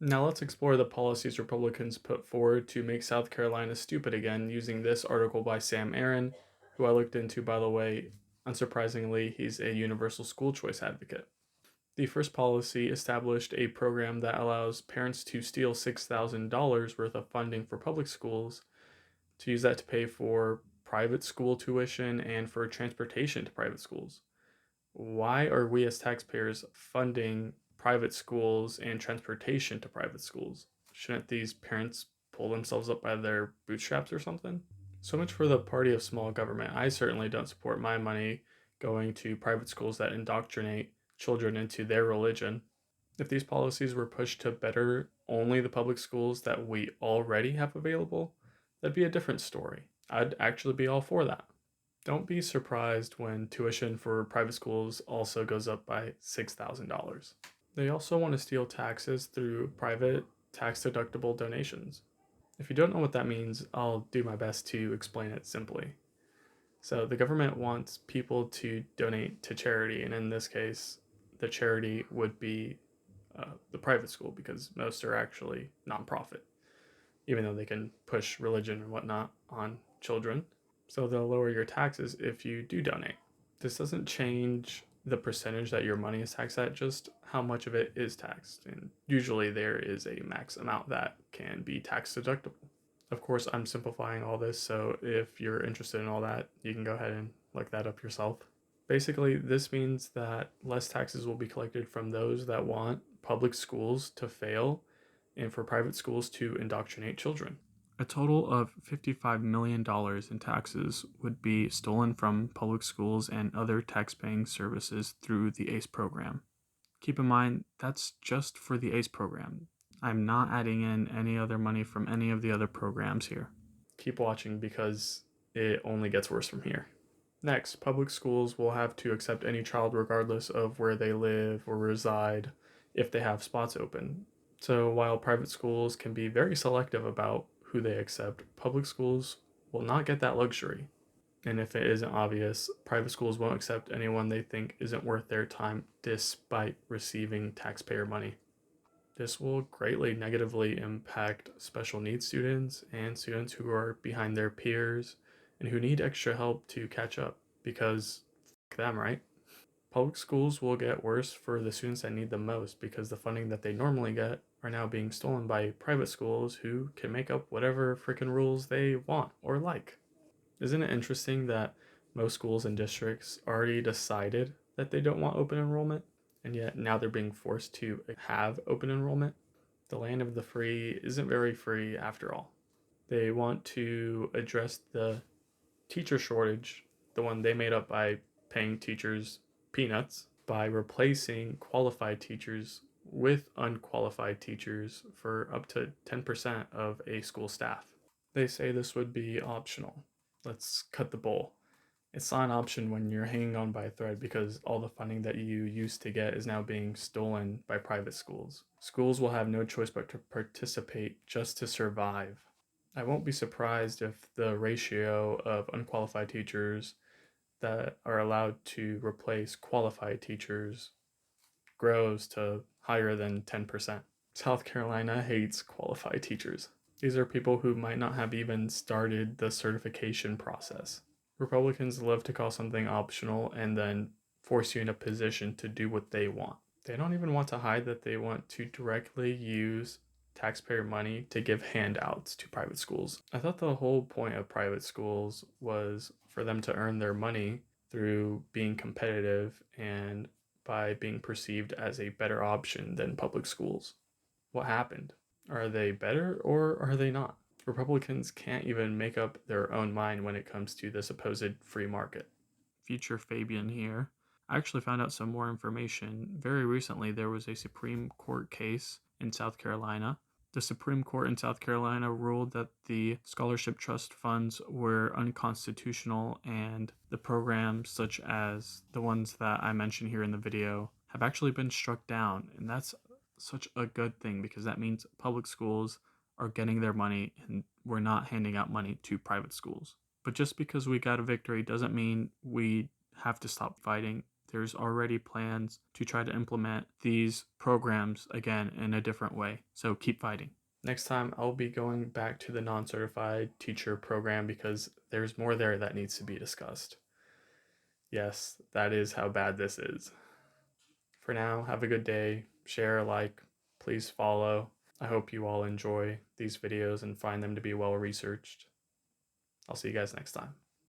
Now let's explore the policies Republicans put forward to make South Carolina stupid again using this article by Sam Aaron, who I looked into, by the way. Unsurprisingly, he's a universal school choice advocate. The first policy established a program that allows parents to steal $6,000 worth of funding for public schools to use that to pay for private school tuition and for transportation to private schools. Why are we as taxpayers funding private schools and transportation to private schools? Shouldn't these parents pull themselves up by their bootstraps or something? So much for the party of small government. I certainly don't support my money going to private schools that indoctrinate children into their religion. If these policies were pushed to better only the public schools that we already have available, that'd be a different story. I'd actually be all for that. Don't be surprised when tuition for private schools also goes up by $6,000. They also want to steal taxes through private tax deductible donations. If you don't know what that means, I'll do my best to explain it simply. So, the government wants people to donate to charity, and in this case, the charity would be the private school because most are actually nonprofit, even though they can push religion and whatnot on children. So they'll lower your taxes if you do donate. This doesn't change the percentage that your money is taxed at, just how much of it is taxed. And usually there is a max amount that can be tax deductible. Of course, I'm simplifying all this, so if you're interested in all that, you can go ahead and look that up yourself. Basically, this means that less taxes will be collected from those that want public schools to fail and for private schools to indoctrinate children. A total of $55 million in taxes would be stolen from public schools and other tax-paying services through the ACE program. Keep in mind, that's just for the ACE program. I'm not adding in any other money from any of the other programs here. Keep watching because it only gets worse from here. Next, public schools will have to accept any child regardless of where they live or reside if they have spots open. So while private schools can be very selective about who they accept, public schools will not get that luxury. And if it isn't obvious, private schools won't accept anyone they think isn't worth their time despite receiving taxpayer money. This will greatly negatively impact special needs students and students who are behind their peers and who need extra help to catch up because f them, right? Public schools will get worse for the students that need them most because the funding that they normally get are now being stolen by private schools who can make up whatever freaking rules they want or like. Isn't it interesting that most schools and districts already decided that they don't want open enrollment, and yet now they're being forced to have open enrollment? The land of the free isn't very free after all. They want to address the teacher shortage, the one they made up by paying teachers peanuts, by replacing qualified teachers with unqualified teachers for up to 10% of a school staff. They say this would be optional. Let's cut the bull. It's not an option when you're hanging on by a thread because all the funding that you used to get is now being stolen by private schools. Schools will have no choice but to participate just to survive. I won't be surprised if the ratio of unqualified teachers that are allowed to replace qualified teachers grows to higher than 10%. South Carolina hates qualified teachers. These are people who might not have even started the certification process. Republicans love to call something optional and then force you in a position to do what they want. They don't even want to hide that they want to directly use taxpayer money to give handouts to private schools. I thought the whole point of private schools was for them to earn their money through being competitive and by being perceived as a better option than public schools. What happened? Are they better or are they not? Republicans can't even make up their own mind when it comes to the supposed free market. Future Fabian here. I actually found out some more information. Very recently, there was a Supreme Court case in South Carolina. The Supreme Court in South Carolina ruled that the scholarship trust funds were unconstitutional, and the programs, such as the ones that I mentioned here in the video, have actually been struck down. And that's such a good thing because that means public schools are getting their money and we're not handing out money to private schools. But just because we got a victory doesn't mean we have to stop fighting. there's already plans to try to implement these programs again in a different way. So keep fighting. Next time, I'll be going back to the non-certified teacher program because there's more there that needs to be discussed. Yes, that is how bad this is. For now, have a good day. Share, like, please follow. I hope you all enjoy these videos and find them to be well researched. I'll see you guys next time.